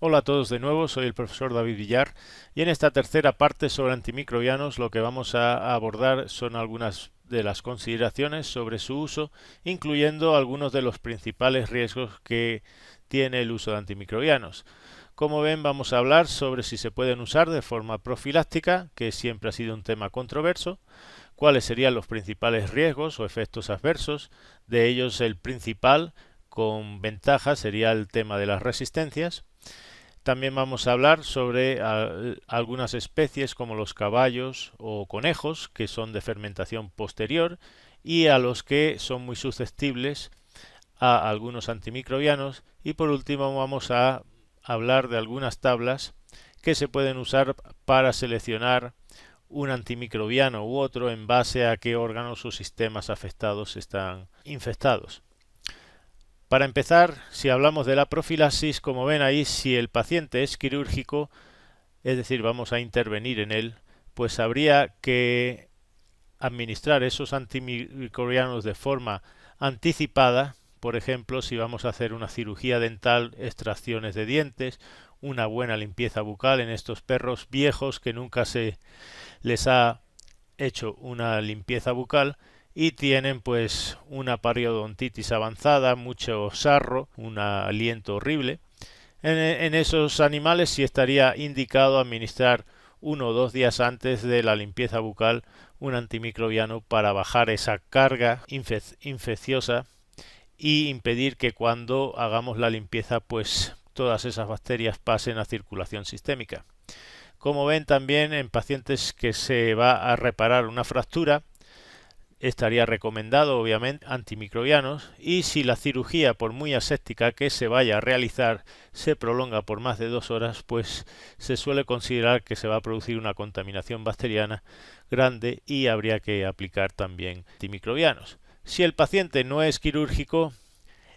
Hola a todos de nuevo, soy el profesor David Villar y en esta tercera parte sobre antimicrobianos lo que vamos a abordar son algunas de las consideraciones sobre su uso, incluyendo algunos de los principales riesgos que tiene el uso de antimicrobianos. Como ven, vamos a hablar sobre si se pueden usar de forma profiláctica, que siempre ha sido un tema controverso, cuáles serían los principales riesgos o efectos adversos, de ellos el principal con ventaja sería el tema de las resistencias. También vamos a hablar sobre algunas especies como los caballos o conejos que son de fermentación posterior y a los que son muy susceptibles a algunos antimicrobianos. Y por último vamos a hablar de algunas tablas que se pueden usar para seleccionar un antimicrobiano u otro en base a qué órganos o sistemas afectados están infectados. Para empezar, si hablamos de la profilaxis, como ven ahí, si el paciente es quirúrgico, es decir, vamos a intervenir en él, pues habría que administrar esos antimicrobianos de forma anticipada. Por ejemplo, si vamos a hacer una cirugía dental, extracciones de dientes, una buena limpieza bucal en estos perros viejos que nunca se les ha hecho una limpieza bucal y tienen pues una periodontitis avanzada, mucho sarro, un aliento horrible. En esos animales sí estaría indicado administrar 1 o 2 días antes de la limpieza bucal un antimicrobiano para bajar esa carga infecciosa y impedir que cuando hagamos la limpieza pues todas esas bacterias pasen a circulación sistémica. Como ven, también en pacientes que se va a reparar una fractura estaría recomendado obviamente antimicrobianos, y si la cirugía, por muy aséptica que se vaya a realizar, se prolonga por más de 2 horas, pues se suele considerar que se va a producir una contaminación bacteriana grande y habría que aplicar también antimicrobianos. Si el paciente no es quirúrgico,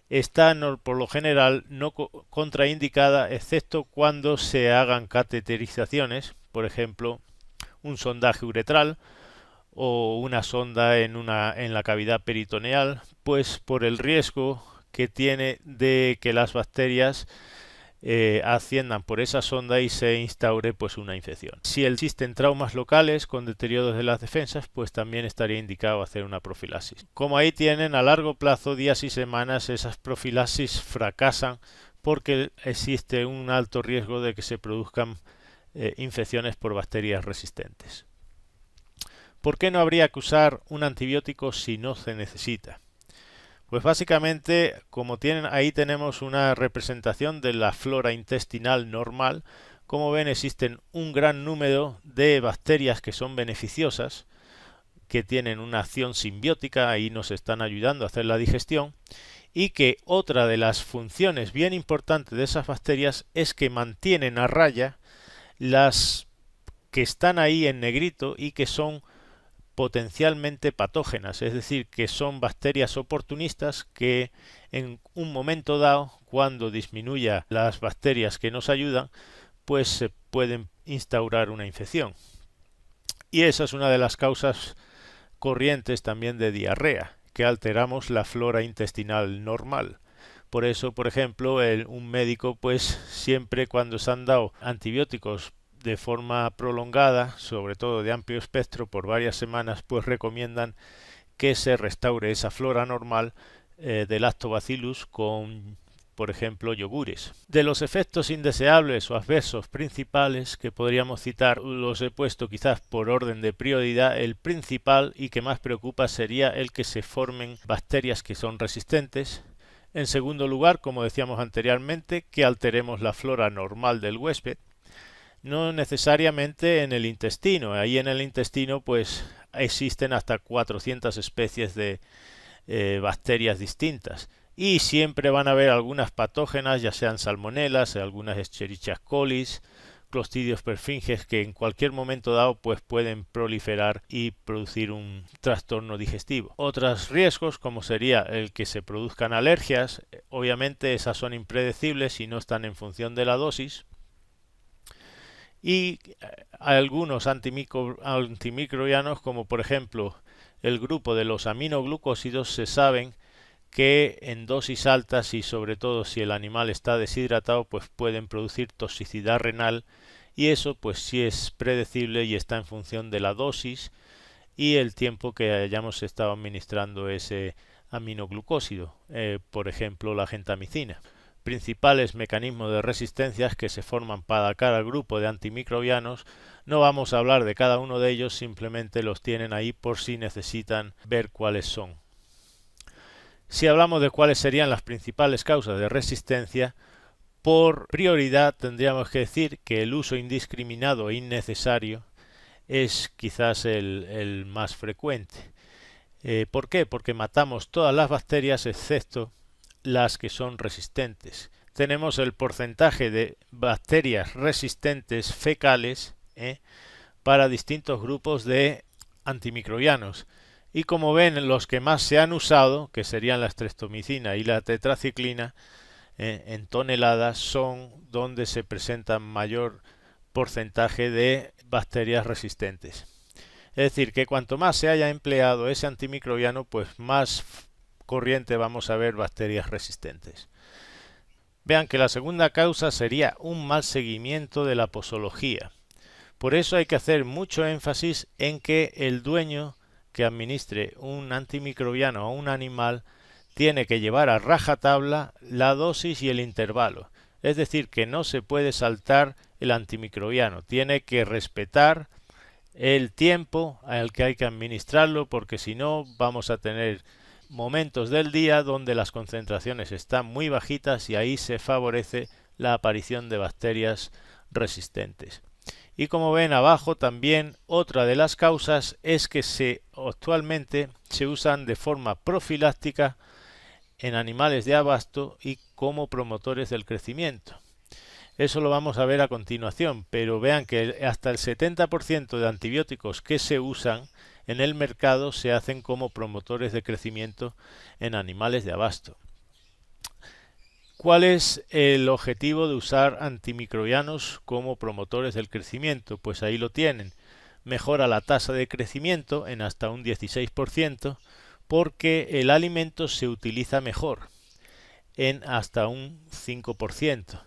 está por lo general no contraindicada, excepto cuando se hagan cateterizaciones, por ejemplo un sondaje uretral o una sonda en la cavidad peritoneal, pues por el riesgo que tiene de que las bacterias asciendan por esa sonda y se instaure pues una infección. Si existen traumas locales con deterioros de las defensas, pues también estaría indicado hacer una profilaxis. Como ahí tienen, a largo plazo, días y semanas, esas profilaxis fracasan porque existe un alto riesgo de que se produzcan infecciones por bacterias resistentes. ¿Por qué no habría que usar un antibiótico si no se necesita? Pues básicamente, como tienen, ahí tenemos una representación de la flora intestinal normal. Como ven, existen un gran número de bacterias que son beneficiosas, que tienen una acción simbiótica, ahí nos están ayudando a hacer la digestión, y que otra de las funciones bien importantes de esas bacterias es que mantienen a raya las que están ahí en negrito y que son potencialmente patógenas, es decir, que son bacterias oportunistas que en un momento dado, cuando disminuya las bacterias que nos ayudan, pues se pueden instaurar una infección. Y esa es una de las causas corrientes también de diarrea, que alteramos la flora intestinal normal. Por eso, por ejemplo, un médico, pues siempre cuando se han dado antibióticos de forma prolongada, sobre todo de amplio espectro por varias semanas, pues recomiendan que se restaure esa flora normal de Lactobacillus con, por ejemplo, yogures. De los efectos indeseables o adversos principales que podríamos citar, los he puesto quizás por orden de prioridad. El principal y que más preocupa sería el que se formen bacterias que son resistentes. En segundo lugar, como decíamos anteriormente, que alteremos la flora normal del huésped. No necesariamente en el intestino. Ahí en el intestino pues existen hasta 400 especies de bacterias distintas. Y siempre van a haber algunas patógenas, ya sean salmonelas, algunas Escherichia coli, Clostridium perfringens, que en cualquier momento dado pues pueden proliferar y producir un trastorno digestivo. Otros riesgos, como sería el que se produzcan alergias, obviamente esas son impredecibles y no están en función de la dosis. Y algunos antimicrobianos, como por ejemplo el grupo de los aminoglucósidos, se saben que en dosis altas y sobre todo si el animal está deshidratado, pues pueden producir toxicidad renal, y eso pues sí es predecible y está en función de la dosis y el tiempo que hayamos estado administrando ese aminoglucósido, por ejemplo la gentamicina. Principales mecanismos de resistencias que se forman para cada grupo de antimicrobianos. No vamos a hablar de cada uno de ellos, simplemente los tienen ahí por si necesitan ver cuáles son. Si hablamos de cuáles serían las principales causas de resistencia, por prioridad tendríamos que decir que el uso indiscriminado e innecesario es quizás el más frecuente. ¿Por qué? Porque matamos todas las bacterias excepto las que son resistentes. Tenemos el porcentaje de bacterias resistentes fecales para distintos grupos de antimicrobianos. Y como ven, los que más se han usado, que serían la streptomicina y la tetraciclina, en toneladas son donde se presenta mayor porcentaje de bacterias resistentes. Es decir, que cuanto más se haya empleado ese antimicrobiano, pues más corriente vamos a ver bacterias resistentes. Vean que la segunda causa sería un mal seguimiento de la posología. Por eso hay que hacer mucho énfasis en que el dueño que administre un antimicrobiano a un animal tiene que llevar a rajatabla la dosis y el intervalo. Es decir, que no se puede saltar el antimicrobiano, tiene que respetar el tiempo al que hay que administrarlo, porque si no vamos a tener momentos del día donde las concentraciones están muy bajitas y ahí se favorece la aparición de bacterias resistentes. Y como ven abajo también otra de las causas es que actualmente se usan de forma profiláctica en animales de abasto y como promotores del crecimiento. Eso lo vamos a ver a continuación, pero vean que hasta el 70% de antibióticos que se usan en el mercado se hacen como promotores de crecimiento en animales de abasto. ¿Cuál es el objetivo de usar antimicrobianos como promotores del crecimiento? Pues ahí lo tienen. Mejora la tasa de crecimiento en hasta un 16% porque el alimento se utiliza mejor en hasta un 5%.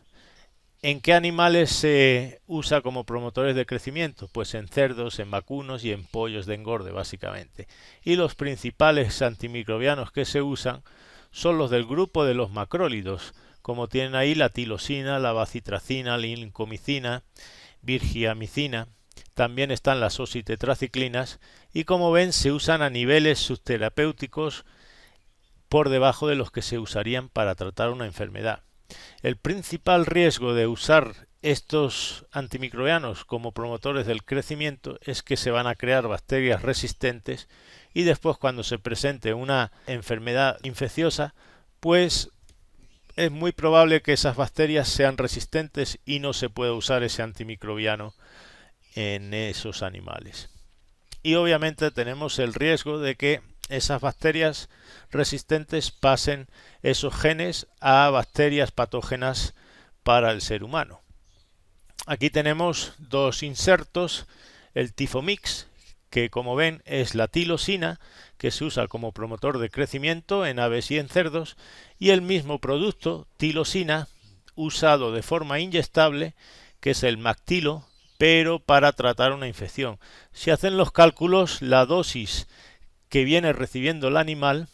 ¿En qué animales se usa como promotores de crecimiento? Pues en cerdos, en vacunos y en pollos de engorde, básicamente. Y los principales antimicrobianos que se usan son los del grupo de los macrólidos, como tienen ahí la tilosina, la bacitracina, la lincomicina, virgiamicina. También están las oxitetraciclinas y como ven se usan a niveles subterapéuticos por debajo de los que se usarían para tratar una enfermedad. El principal riesgo de usar estos antimicrobianos como promotores del crecimiento es que se van a crear bacterias resistentes y después cuando se presente una enfermedad infecciosa, pues es muy probable que esas bacterias sean resistentes y no se pueda usar ese antimicrobiano en esos animales. Y obviamente tenemos el riesgo de que esas bacterias resistentes pasen esos genes a bacterias patógenas para el ser humano. Aquí tenemos dos insertos, el Tifomix, que como ven es la tilosina, que se usa como promotor de crecimiento en aves y en cerdos, y el mismo producto, tilosina, usado de forma inyectable, que es el Mactilo, pero para tratar una infección. Si hacen los cálculos, la dosis que viene recibiendo el animal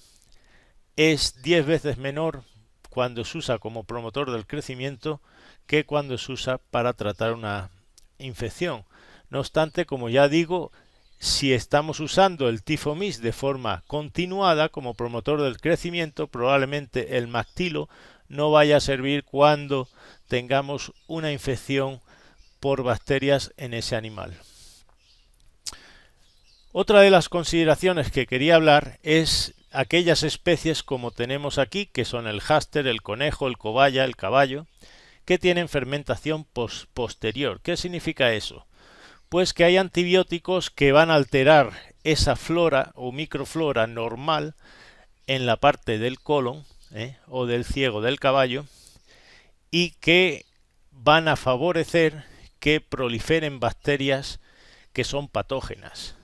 es 10 veces menor cuando se usa como promotor del crecimiento que cuando se usa para tratar una infección. No obstante, como ya digo, si estamos usando el Tifomix de forma continuada como promotor del crecimiento, probablemente el Mactilo no vaya a servir cuando tengamos una infección por bacterias en ese animal. Otra de las consideraciones que quería hablar es aquellas especies como tenemos aquí, que son el hámster, el conejo, el cobaya, el caballo, que tienen fermentación posterior. ¿Qué significa eso? Pues que hay antibióticos que van a alterar esa flora o microflora normal en la parte del colon o del ciego del caballo y que van a favorecer que proliferen bacterias que son patógenas.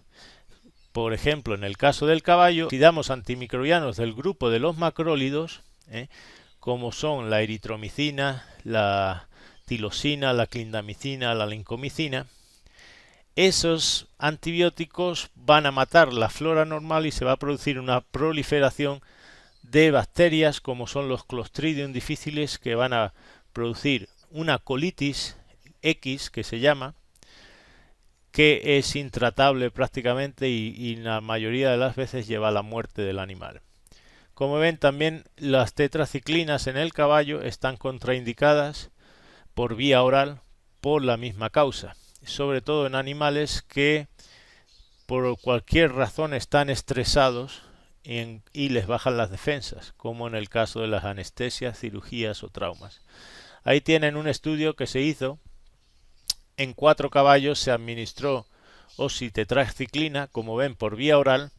Por ejemplo, en el caso del caballo, si damos antimicrobianos del grupo de los macrólidos, como son la eritromicina, la tilosina, la clindamicina, la lincomicina, esos antibióticos van a matar la flora normal y se va a producir una proliferación de bacterias como son los Clostridium difficile, que van a producir una colitis X, que se llama, que es intratable prácticamente y la mayoría de las veces lleva a la muerte del animal. Como ven, también las tetraciclinas en el caballo están contraindicadas por vía oral por la misma causa, sobre todo en animales que por cualquier razón están estresados y les bajan las defensas, como en el caso de las anestesias, cirugías o traumas. Ahí tienen un estudio que se hizo. En 4 caballos se administró oxitetraciclina, como ven, por vía oral,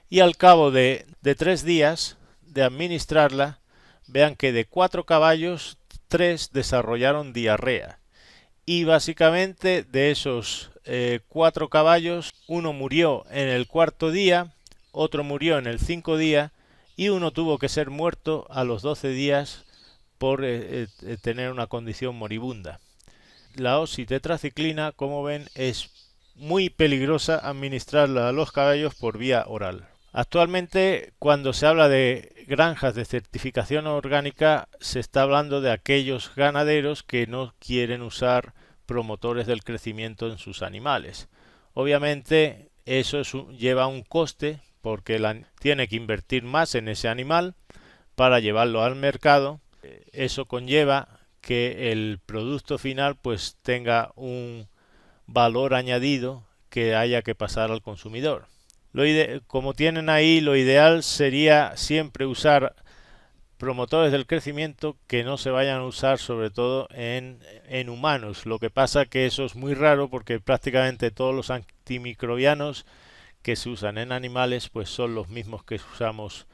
y al cabo de 3 días de administrarla, vean que de 4 caballos, 3 desarrollaron diarrea. Y básicamente de esos 4 caballos, uno murió en el 4.º día, otro murió en el 5.º día y uno tuvo que ser muerto a los 12 días por tener una condición moribunda. La oxitetraciclina, como ven, es muy peligrosa administrarla a los caballos por vía oral. Actualmente, cuando se habla de granjas de certificación orgánica, se está hablando de aquellos ganaderos que no quieren usar promotores del crecimiento en sus animales. Obviamente, eso lleva un coste porque tiene que invertir más en ese animal para llevarlo al mercado. Eso conlleva que el producto final pues tenga un valor añadido que haya que pasar al consumidor. Como tienen ahí, lo ideal sería siempre usar promotores del crecimiento que no se vayan a usar sobre todo en humanos. Lo que pasa que eso es muy raro porque prácticamente todos los antimicrobianos que se usan en animales pues son los mismos que usamos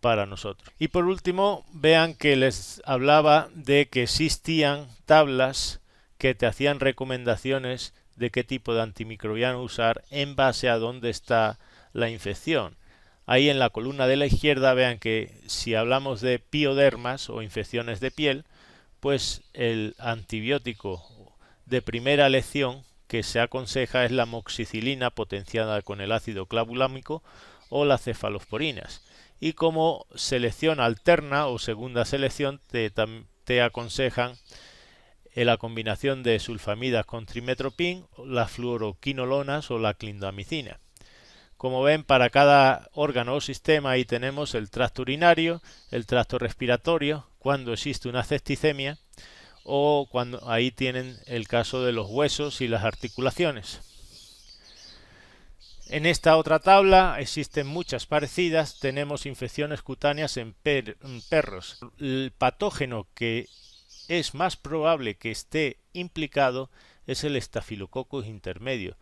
para nosotros. Y por último, vean que les hablaba de que existían tablas que te hacían recomendaciones de qué tipo de antimicrobiano usar en base a dónde está la infección. Ahí en la columna de la izquierda vean que si hablamos de piodermas o infecciones de piel, pues el antibiótico de primera elección que se aconseja es la amoxicilina potenciada con el ácido clavulámico o las cefalosporinas. Y como selección alterna o segunda selección te aconsejan la combinación de sulfamidas con trimetoprim, las fluoroquinolonas o la clindamicina. Como ven, para cada órgano o sistema ahí tenemos el tracto urinario, el tracto respiratorio, cuando existe una septicemia, o cuando ahí tienen el caso de los huesos y las articulaciones. En esta otra tabla existen muchas parecidas. Tenemos infecciones cutáneas en perros. El patógeno que es más probable que esté implicado es el Staphylococcus intermedio.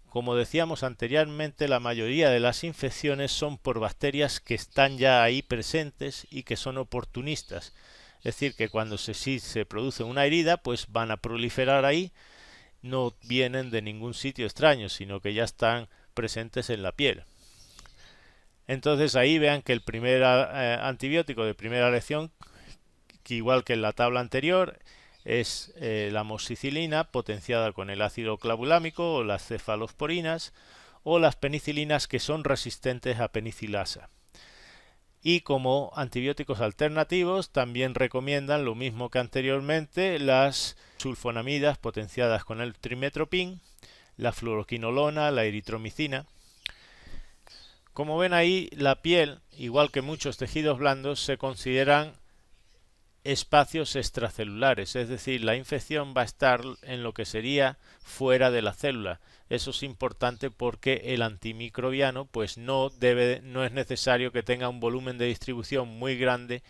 Como decíamos anteriormente, la mayoría de las infecciones son por bacterias que están ya ahí presentes y que son oportunistas. Es decir, que cuando se produce una herida, pues van a proliferar ahí, no vienen de ningún sitio extraño, sino que ya están presentes en la piel. Entonces ahí vean que el primer antibiótico de primera elección, que igual que en la tabla anterior, es la amoxicilina potenciada con el ácido clavulámico o las cefalosporinas o las penicilinas que son resistentes a penicilasa. Y como antibióticos alternativos también recomiendan lo mismo que anteriormente las sulfonamidas potenciadas con el trimetoprim, la fluoroquinolona, la eritromicina. Como ven ahí, la piel, igual que muchos tejidos blandos, se consideran espacios extracelulares, es decir, la infección va a estar en lo que sería fuera de la célula. Eso es importante porque el antimicrobiano pues no es necesario que tenga un volumen de distribución muy grande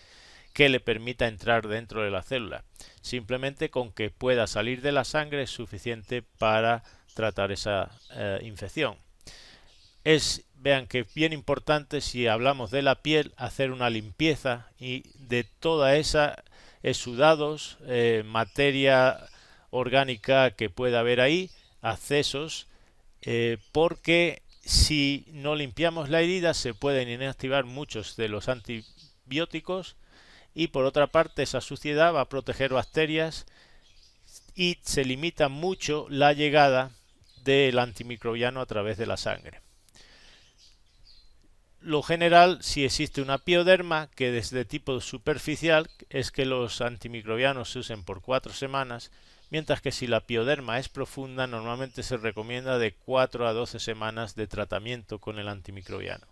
que le permita entrar dentro de la célula. Simplemente con que pueda salir de la sangre es suficiente para tratar esa infección. Vean que es bien importante, si hablamos de la piel, hacer una limpieza y de toda esa exudados, materia orgánica que pueda haber ahí, accesos, porque si no limpiamos la herida se pueden inactivar muchos de los antibióticos y por otra parte esa suciedad va a proteger bacterias y se limita mucho la llegada del antimicrobiano a través de la sangre. Lo general, si existe una pioderma, que es de tipo superficial, es que los antimicrobianos se usen por 4 semanas, mientras que si la pioderma es profunda, normalmente se recomienda de 4 a 12 semanas de tratamiento con el antimicrobiano.